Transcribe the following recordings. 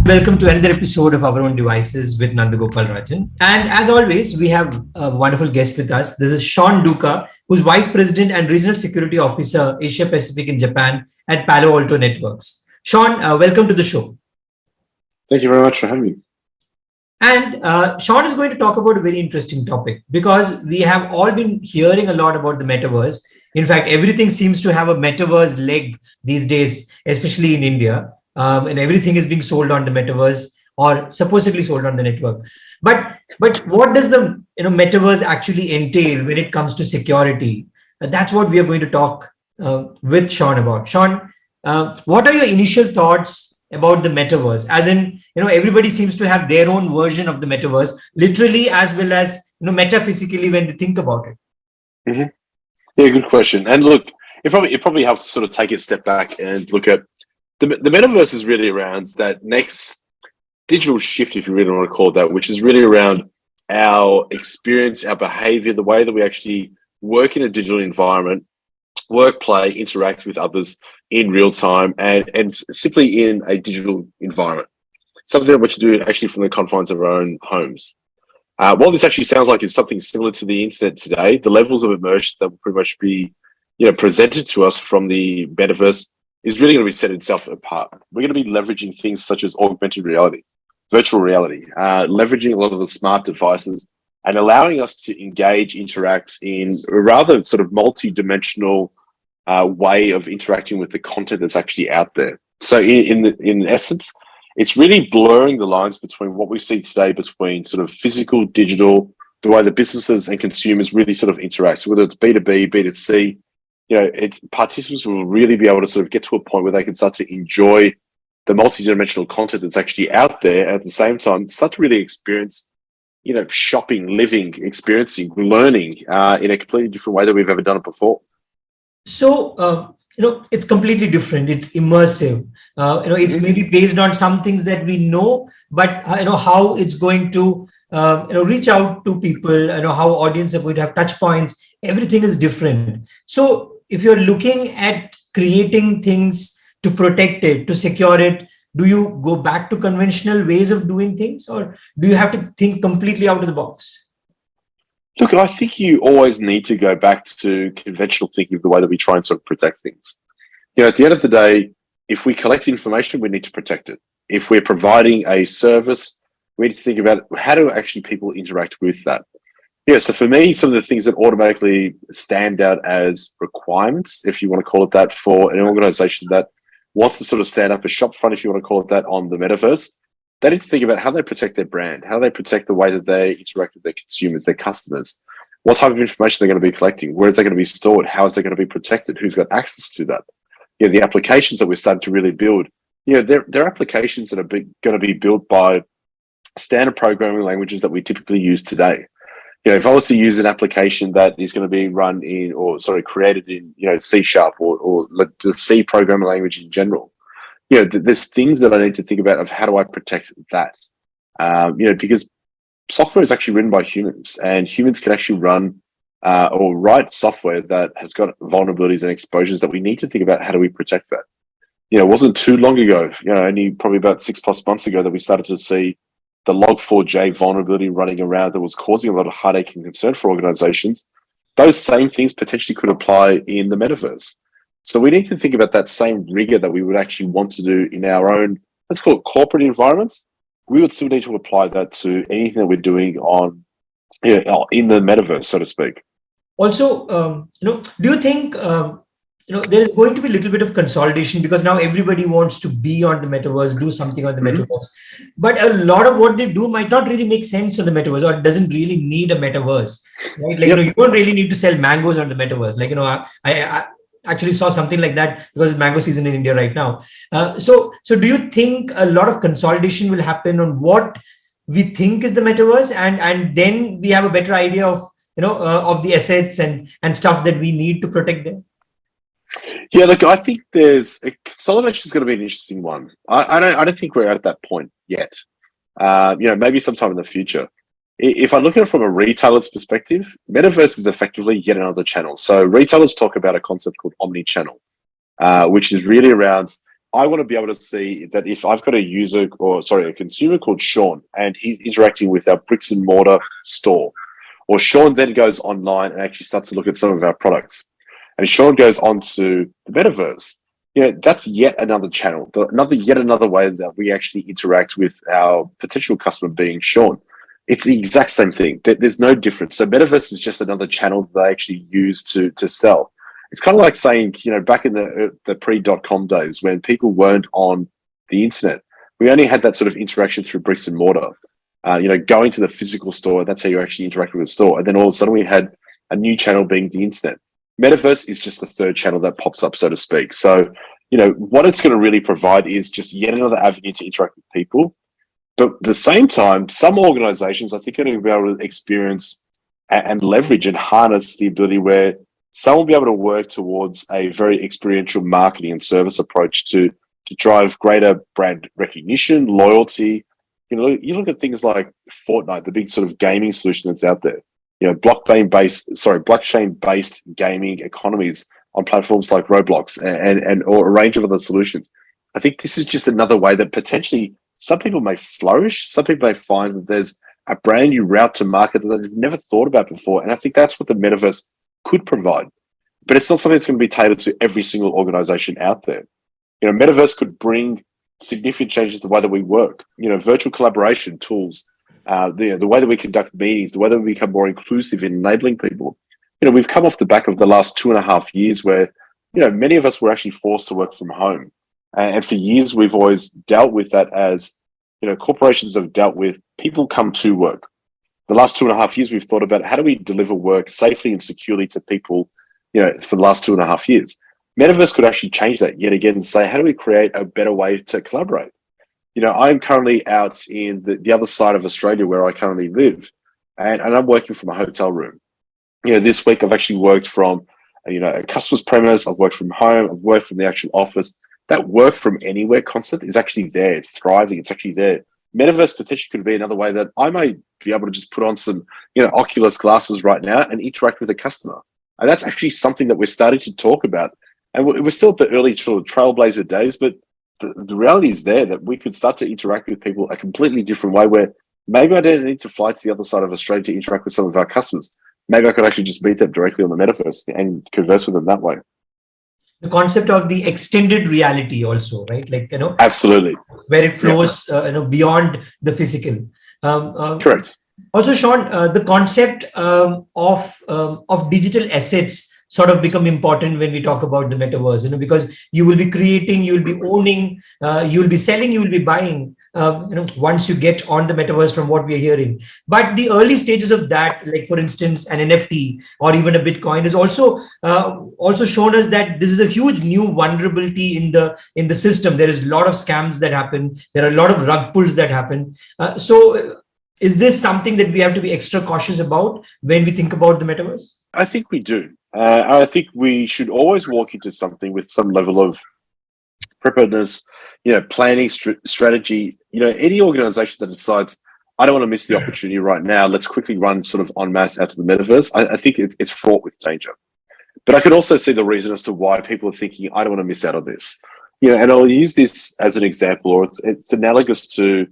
Welcome to another episode of Our Own Devices with Nandagopal Rajan. And as always, we have a wonderful guest with us. This is Sean Duca, who's Vice President and Regional Security Officer, Asia Pacific in Japan at Palo Alto Networks. Sean, welcome to the show. Thank you very much for having me. And Sean is going to talk about a very interesting topic because we have all been hearing a lot about the metaverse. In fact, everything seems to have a metaverse leg these days, especially in India. And everything is being sold on the metaverse or supposedly sold on the network. But what does the metaverse actually entail when it comes to security? That's what we are going to talk with Sean about. Sean, what are your initial thoughts about the metaverse? As in, everybody seems to have their own version of the metaverse, literally as well as metaphysically when they think about it. Mm-hmm. Yeah, good question. And look, it probably helps to sort of take a step back and look at the metaverse is really around that next digital shift, if you really want to call it that, which is really around our experience, our behavior, the way that we actually work in a digital environment, work, play, interact with others in real time and simply in a digital environment. Something that we can do actually from the confines of our own homes. While this actually sounds like it's something similar to the internet today, the levels of immersion that will pretty much be presented to us from the metaverse is really going to be set itself apart. We're going to be leveraging things such as augmented reality, virtual reality, leveraging a lot of the smart devices and allowing us to engage, interact in a rather sort of multi-dimensional way of interacting with the content that's actually out there. So in essence, it's really blurring the lines between what we see today between sort of physical, digital, the way the businesses and consumers really sort of interact. So whether it's B2B, B2C, participants will really be able to sort of get to a point where they can start to enjoy the multi-dimensional content that's actually out there. At the same time, start to really experience, shopping, living, experiencing, learning in a completely different way that we've ever done it before. So, it's completely different. It's immersive. It's maybe based on some things that we know, but how it's going to reach out to people. How audience are going to have touch points. Everything is different. So if you're looking at creating things to protect it, to secure it, do you go back to conventional ways of doing things, or do you have to think completely out of the box? Look, I think you always need to go back to conventional thinking of the way that we try and sort of protect things. At the end of the day, if we collect information, we need to protect it. If we're providing a service, we need to think about how do actually people interact with that. Yeah, so for me, some of the things that automatically stand out as requirements, if you want to call it that, for an organization that wants to sort of stand up a shop front, if you want to call it that, on the metaverse, they need to think about how they protect their brand, how they protect the way that they interact with their consumers, their customers, what type of information they're going to be collecting, where is that going to be stored, how is that going to be protected, who's got access to that. The applications that we're starting to really build, they're applications that are going to be built by standard programming languages that we typically use today. If I was to use an application that is going to be created in, C# or the C programming language in general, there's things that I need to think about of how do I protect that, because software is actually written by humans and humans can actually run or write software that has got vulnerabilities and exposures that we need to think about how do we protect that. It wasn't too long ago, only probably about 6+ months ago that we started to see the Log4j vulnerability running around that was causing a lot of heartache and concern for organizations. Those same things potentially could apply in the metaverse. So we need to think about that same rigor that we would actually want to do in our own, let's call it corporate environments. We would still need to apply that to anything that we're doing on, in the metaverse, so to speak. Also, do you think, there is going to be a little bit of consolidation because now everybody wants to be on the metaverse, do something on the metaverse. But a lot of what they do might not really make sense on the metaverse or doesn't really need a metaverse, right? You don't really need to sell mangoes on the metaverse. I actually saw something like that because it's mango season in India right now. So do you think a lot of consolidation will happen on what we think is the metaverse and then we have a better idea of, of the assets and stuff that we need to protect them? Yeah, look, I think consolidation is going to be an interesting one. I don't think we're at that point yet. Maybe sometime in the future. If I look at it from a retailer's perspective, metaverse is effectively yet another channel. So retailers talk about a concept called omni-channel, which is really around I want to be able to see that if I've got a consumer called Sean, and he's interacting with our bricks and mortar store, or Sean then goes online and actually starts to look at some of our products, and Sean goes onto the metaverse, that's yet another channel, yet another way that we actually interact with our potential customer being Sean. It's the exact same thing. There's no difference. So metaverse is just another channel that they actually use to sell. It's kind of like saying, back in the pre-dot-com days when people weren't on the internet, we only had that sort of interaction through bricks and mortar. Going to the physical store, that's how you actually interact with the store. And then all of a sudden we had a new channel being the internet. Metaverse is just the third channel that pops up, so to speak. So, what it's going to really provide is just yet another avenue to interact with people. But at the same time, some organizations, I think, are going to be able to experience and leverage and harness the ability where some will be able to work towards a very experiential marketing and service approach to drive greater brand recognition, loyalty. You look at things like Fortnite, the big sort of gaming solution that's out there. Blockchain-based gaming economies on platforms like Roblox and or a range of other solutions. I think this is just another way that potentially some people may flourish. Some people may find that there's a brand new route to market that they've never thought about before. And I think that's what the metaverse could provide. But it's not something that's going to be tailored to every single organization out there. Metaverse could bring significant changes to the way that we work. Virtual collaboration tools, the way that we conduct meetings, the way that we become more inclusive in enabling people. We've come off the back of the last 2.5 years where, many of us were actually forced to work from home. And for years, we've always dealt with that as, corporations have dealt with people come to work. The last 2.5 years, we've thought about how do we deliver work safely and securely to people, for the last 2.5 years. Metaverse could actually change that yet again and say, how do we create a better way to collaborate? I'm currently out in the other side of Australia where I currently live, and I'm working from a hotel room. This week I've actually worked from, a customer's premise. I've worked from home. I've worked from the actual office. That work from anywhere concept is actually there. It's thriving. It's actually there. Metaverse potentially could be another way that I may be able to just put on some, Oculus glasses right now and interact with a customer. And that's actually something that we're starting to talk about. And we're still at the early trailblazer days, but the reality is there that we could start to interact with people a completely different way where maybe I don't need to fly to the other side of Australia to interact with some of our customers. Maybe I could actually just meet them directly on the metaverse and converse with them that way. The concept of the extended reality also, right? Absolutely. Where it flows, beyond the physical. Correct. Also, Sean, the concept of digital assets sort of become important when we talk about the metaverse, because you will be creating, you will be owning, you will be selling, you will be buying, once you get on the metaverse from what we are hearing. But the early stages of that, like for instance, an NFT or even a Bitcoin is also shown us that this is a huge new vulnerability in the system. There is a lot of scams that happen. There are a lot of rug pulls that happen. So is this something that we have to be extra cautious about when we think about the metaverse? I think we do. I think we should always walk into something with some level of preparedness, planning, strategy. Any organization that decides, I don't want to miss the opportunity right now, let's quickly run sort of en masse out to the metaverse. I think it's fraught with danger. But I can also see the reason as to why people are thinking, I don't want to miss out on this. And I'll use this as an example, or it's analogous to,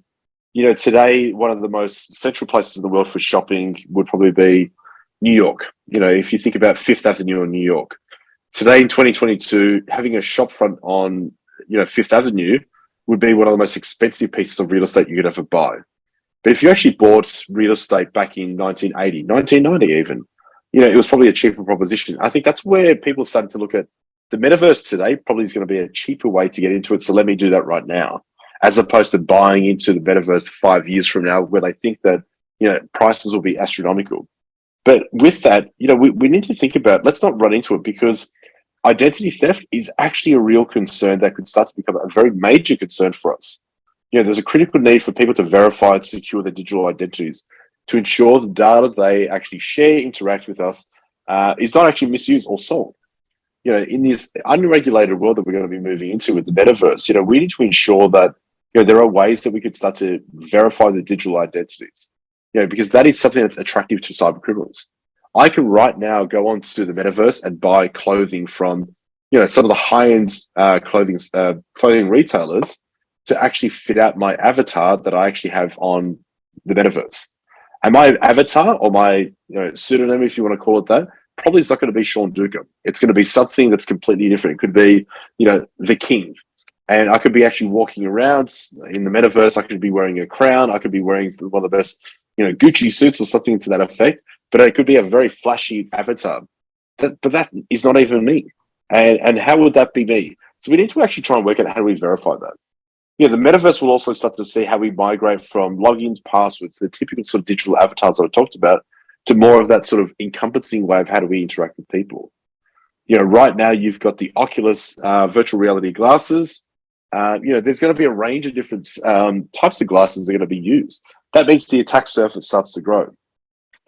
today, one of the most central places in the world for shopping would probably be New York. If you think about Fifth Avenue in New York, today in 2022, having a shop front on, Fifth Avenue would be one of the most expensive pieces of real estate you could ever buy. But if you actually bought real estate back in 1980, 1990 even, it was probably a cheaper proposition. I think that's where people started to look at the metaverse today probably is going to be a cheaper way to get into it. So let me do that right now, as opposed to buying into the metaverse 5 years from now where they think that, prices will be astronomical. But with that, we need to think about, let's not run into it, because identity theft is actually a real concern that could start to become a very major concern for us. There's a critical need for people to verify and secure their digital identities to ensure the data they actually share, interact with us, is not actually misused or sold. In this unregulated world that we're going to be moving into with the metaverse, we need to ensure that, there are ways that we could start to verify the digital identities. Because that is something that's attractive to cyber criminals. I can right now go onto the metaverse and buy clothing from some of the high-end clothing retailers to actually fit out my avatar that I actually have on the metaverse. And my avatar, or my pseudonym, if you want to call it that, probably is not going to be Sean Duca. It's going to be something that's completely different. It could be, the king. And I could be actually walking around in the metaverse. I could be wearing a crown. I could be wearing one of the best, Gucci suits or something to that effect. But it could be a very flashy avatar. But that is not even me. And how would that be me? So we need to actually try and work out how do we verify that. The metaverse will also start to see how we migrate from logins, passwords, the typical sort of digital avatars that I talked about, to more of that sort of encompassing way of how do we interact with people. Right now you've got the Oculus virtual reality glasses. There's going to be a range of different types of glasses that are going to be used. That means the attack surface starts to grow.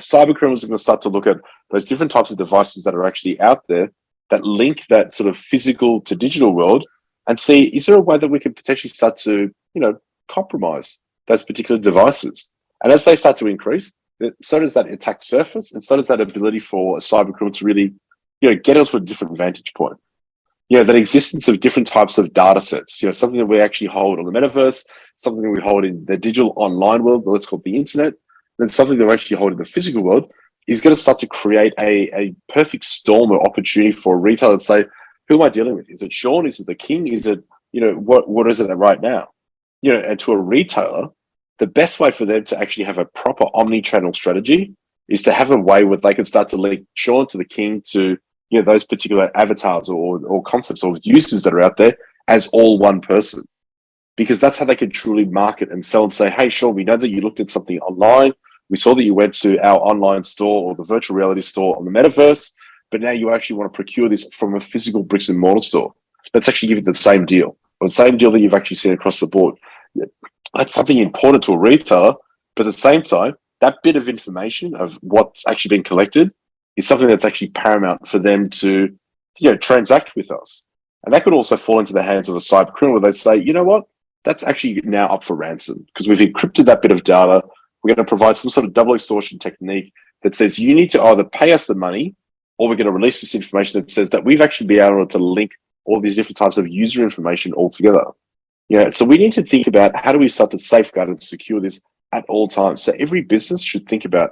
Cyber criminals are going to start to look at those different types of devices that are actually out there that link that sort of physical to digital world, and see, is there a way that we can potentially start to, compromise those particular devices? And as they start to increase, so does that attack surface, and so does that ability for a cyber criminal to really, get onto a different vantage point. That existence of different types of data sets, something that we actually hold on the metaverse, something that we hold in the digital online world, let's call it the internet, and something that we actually hold in the physical world, is going to start to create a perfect storm of opportunity for a retailer to say, who am I dealing with? Is it Sean? Is it the king? Is it, what is it right now? And to a retailer, the best way for them to actually have a proper omni-channel strategy is to have a way where they can start to link Sean to the king to, those particular avatars or concepts or uses that are out there as all one person. Because that's how they can truly market and sell and say, hey, Sean, we know that you looked at something online. We saw that you went to our online store or the virtual reality store on the metaverse, but now you actually want to procure this from a physical bricks and mortar store. Let's actually give you the same deal, or the same deal that you've actually seen across the board. That's something important to a retailer, but at the same time, that bit of information of what's actually been collected is something that's actually paramount for them to, transact with us. And that could also fall into the hands of a cyber criminal where they say, you know what, that's actually now up for ransom because we've encrypted that bit of data. We're going to provide some sort of double extortion technique that says you need to either pay us the money, or we're going to release this information that says that we've actually been able to link all these different types of user information all together. So we need to think about how do we start to safeguard and secure this at all times. So every business should think about,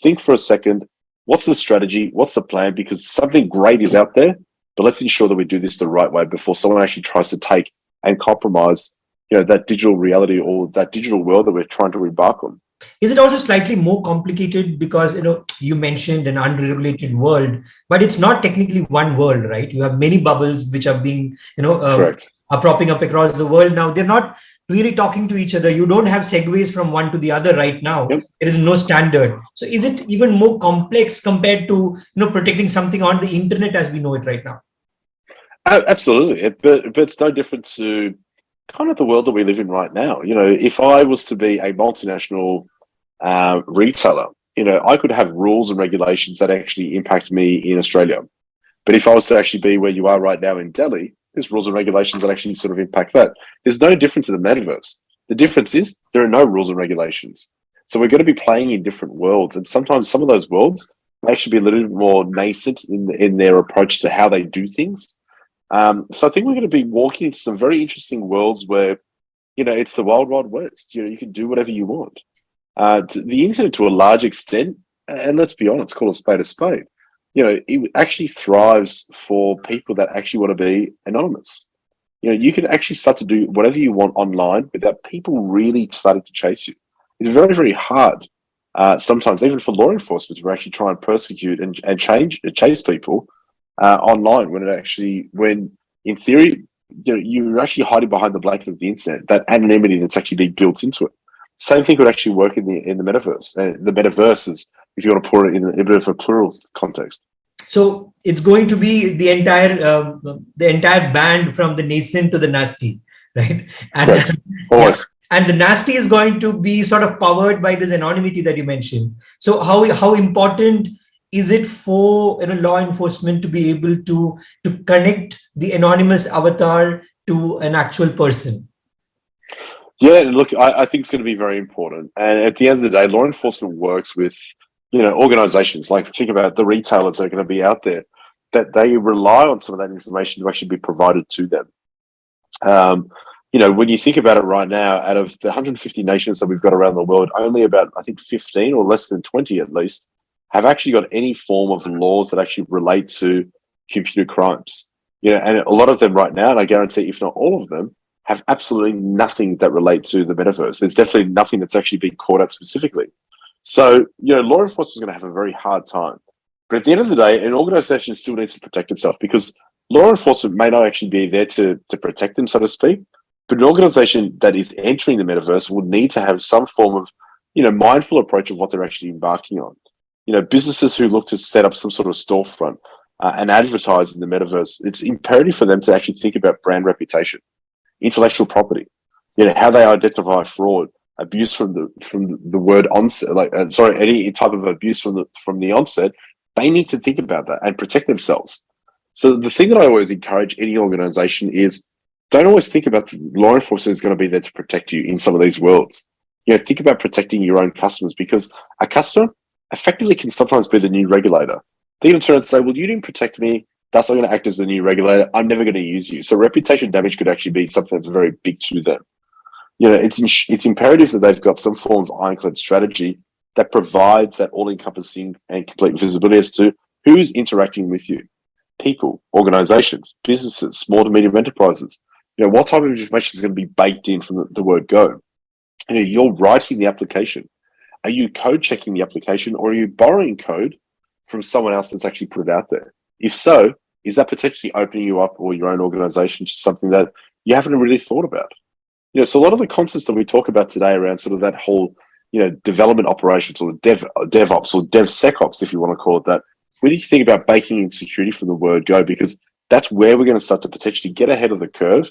think for a second, what's the strategy, what's the plan, because something great is out there, but let's ensure that we do this the right way before someone actually tries to take and compromise, that digital reality or that digital world that we're trying to embark on. Is it also slightly more complicated because, you mentioned an unregulated world, but it's not technically one world, right? You have many bubbles which are being, Correct. Are propping up across the world. Now, they're not really talking to each other. You don't have segues from one to the other right now. Yep. There is no standard. So is it even more complex compared to, protecting something on the internet as we know it right now? Absolutely. But it's no different to kind of the world that we live in right now. If I was to be a multinational retailer, I could have rules and regulations that actually impact me in Australia. But if I was to actually be where you are right now in Delhi, there's rules and regulations that actually sort of impact that. There's no difference in the metaverse. The difference is there are no rules and regulations. So we're going to be playing in different worlds. And sometimes some of those worlds may actually be a little bit more nascent in their approach to how they do things. So I think we're going to be walking into some very interesting worlds where, it's the wild, wild west. You can do whatever you want. The internet, to a large extent, and let's be honest, call a spade a spade, it actually thrives for people that actually want to be anonymous. You can actually start to do whatever you want online without people really starting to chase you. It's very, very hard. Sometimes even for law enforcement to actually try and persecute and chase people online when in theory, you're actually hiding behind the blanket of the internet, that anonymity that's actually being built into it. Same thing could actually work in the metaverse. The metaverses, if you want to put it in a bit of a plural context. So it's going to be the entire band from the nascent to the nasty, right? And right. Always. Yeah. And the nasty is going to be sort of powered by this anonymity that you mentioned. So how important is it for law enforcement to be able to connect the anonymous avatar to an actual person? Yeah, look, I think it's going to be very important. And at the end of the day, law enforcement works with, organizations. Like, think about the retailers that are going to be out there. that they rely on some of that information to actually be provided to them. When you think about it right now, out of the 150 nations that we've got around the world, only about, I think, 15 or less than 20 at least have actually got any form of laws that actually relate to computer crimes. And a lot of them right now, and I guarantee if not all of them, have absolutely nothing that relate to the metaverse. There's definitely nothing that's actually been caught out specifically. So, law enforcement is going to have a very hard time. But at the end of the day, an organization still needs to protect itself, because law enforcement may not actually be there to protect them, so to speak. But an organization that is entering the metaverse will need to have some form of, mindful approach of what they're actually embarking on. Businesses who look to set up some sort of storefront and advertise in the metaverse, it's imperative for them to actually think about brand reputation, intellectual property, how they identify fraud, abuse from the word onset, any type of abuse from the onset. They need to think about that and protect themselves. So the thing that I always encourage any organization is, don't always think about law enforcement is going to be there to protect you in some of these worlds. Think about protecting your own customers, because a customer effectively can sometimes be the new regulator. They're going to turn and say, well, you didn't protect me. That's not going to act as the new regulator. I'm never going to use you. So reputation damage could actually be something that's very big to them. It's imperative that they've got some form of ironclad strategy that provides that all-encompassing and complete visibility as to who's interacting with you. People, organizations, businesses, small to medium enterprises. What type of information is going to be baked in from the word go? You're writing the application. Are you code checking the application, or are you borrowing code from someone else that's actually put it out there? If so, is that potentially opening you up or your own organization to something that you haven't really thought about? So a lot of the concepts that we talk about today around sort of that whole, development operations, or DevOps or DevSecOps, if you want to call it that, we need to think about baking in security from the word go, because that's where we're going to start to potentially get ahead of the curve,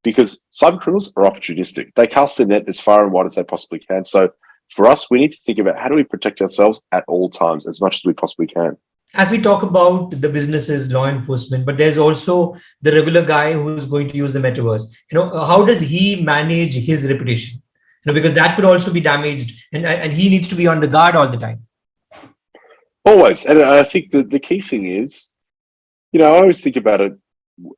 because cyber criminals are opportunistic. They cast their net as far and wide as they possibly can. So for us, we need to think about how do we protect ourselves at all times as much as we possibly can. As we talk about the businesses, law enforcement, but there's also the regular guy who's going to use the metaverse. How does he manage his reputation? Because that could also be damaged, and he needs to be on the guard all the time. Always. And I think the key thing is, I always think about it.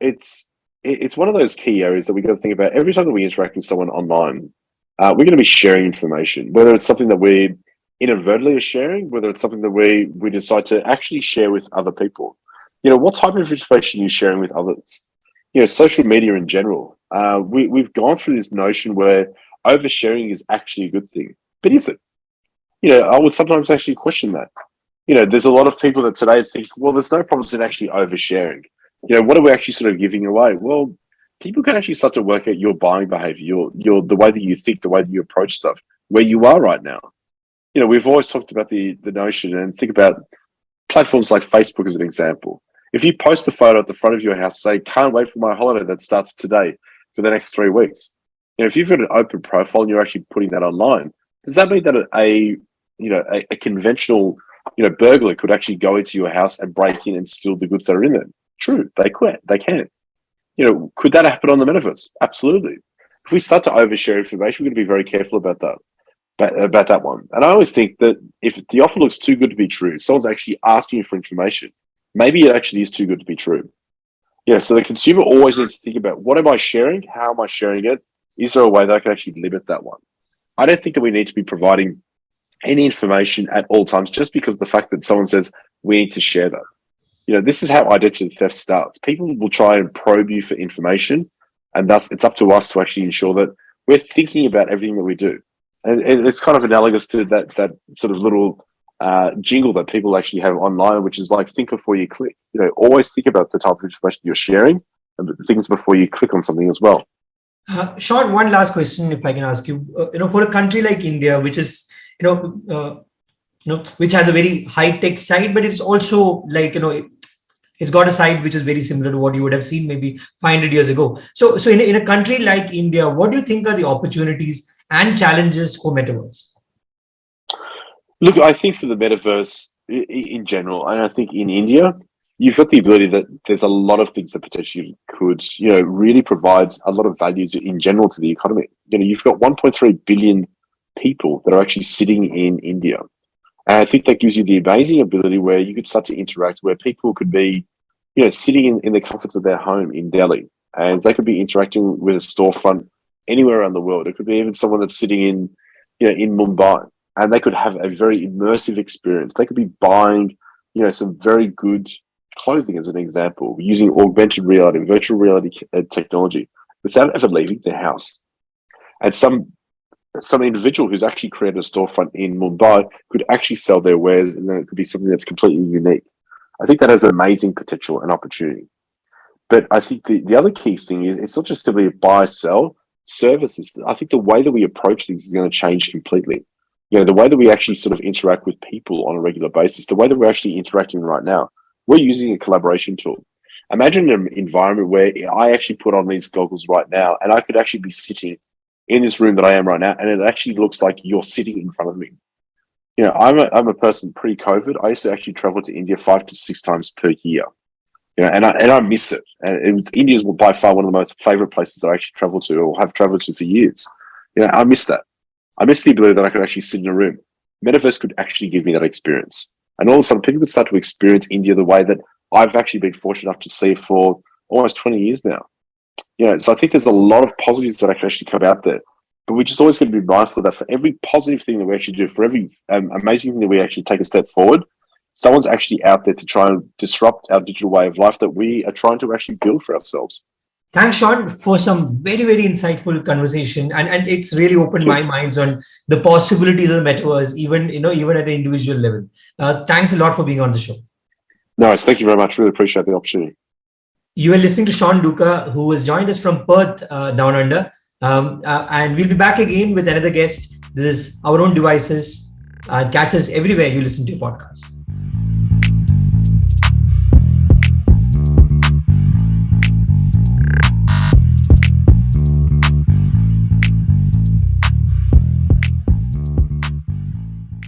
It's one of those key areas that we got to think about every time that we interact with someone online. We're going to be sharing information, whether it's something that we inadvertently are sharing, whether it's something that we decide to actually share with other people. What type of information are you sharing with others? Social media in general. We've gone through this notion where oversharing is actually a good thing. But is it? I would sometimes actually question that. There's a lot of people that today think, well, there's no problems in actually oversharing. What are we actually sort of giving away? Well, people can actually start to work out your buying behavior, the way that you think, the way that you approach stuff, where you are right now. We've always talked about the notion, and think about platforms like Facebook as an example. If you post a photo at the front of your house, say, can't wait for my holiday that starts today for the next 3 weeks. If you've got an open profile and you're actually putting that online, does that mean that a conventional, burglar could actually go into your house and break in and steal the goods that are in there? True, they can. Could that happen on the metaverse? Absolutely. If we start to overshare information, we're going to be very careful about that one. And I always think that if the offer looks too good to be true, someone's actually asking you for information, maybe it actually is too good to be true. So the consumer always needs to think about, what am I sharing? How am I sharing it? Is there a way that I can actually limit that one? I don't think that we need to be providing any information at all times just because of the fact that someone says we need to share that. This is how identity theft starts. People will try and probe you for information, and thus it's up to us to actually ensure that we're thinking about everything that we do. And it's kind of analogous to that sort of little jingle that people actually have online, which is like, think before you click. Always think about the type of information you're sharing and things before you click on something as well. Sean, one last question, if I can ask you. For a country like India, which is, which has a very high-tech side, but it's also like, it's got a side which is very similar to what you would have seen maybe 500 years ago. So in a country like India, what do you think are the opportunities and challenges for metaverse? Look, I think for the metaverse in general, and I think in India, you've got the ability that there's a lot of things that potentially could, really provide a lot of values in general to the economy. You've got 1.3 billion people that are actually sitting in India. And I think that gives you the amazing ability where you could start to interact, where people could be, sitting in the comforts of their home in Delhi, and they could be interacting with a storefront anywhere around the world. It could be even someone that's sitting in Mumbai, and they could have a very immersive experience. They could be buying, some very good clothing, as an example, using augmented reality, virtual reality technology, without ever leaving their house. And some individual who's actually created a storefront in Mumbai could actually sell their wares, and then it could be something that's completely unique. I think that has amazing potential and opportunity. But I think the other key thing is it's not just simply a buy, sell services. I think the way that we approach things is going to change completely. The way that we actually sort of interact with people on a regular basis, the way that we're actually interacting right now, we're using a collaboration tool. Imagine an environment where I actually put on these goggles right now, and I could actually be sitting in this room that I am right now, and it actually looks like you're sitting in front of me. I'm a person pre-COVID. I used to actually travel to India 5 to 6 times per year. And I miss it. And India is by far one of the most favorite places that I actually travel to or have traveled to for years. I miss that. I miss the ability that I could actually sit in a room. Metaverse could actually give me that experience. And all of a sudden, people could start to experience India the way that I've actually been fortunate enough to see for almost 20 years now. So I think there's a lot of positives that I can actually come out there. But we're just always going to be mindful that for every positive thing that we actually do, for every amazing thing that we actually take a step forward, someone's actually out there to try and disrupt our digital way of life that we are trying to actually build for ourselves. Thanks, Sean, for some very, very insightful conversation. And it's really opened my minds on the possibilities of the metaverse, even at an individual level. Thanks a lot for being on the show. No, thank you very much. Really appreciate the opportunity. You are listening to Sean Duca, who has joined us from Perth, down under. And we'll be back again with another guest. This is Our Own Devices. Catch us everywhere you listen to your podcast.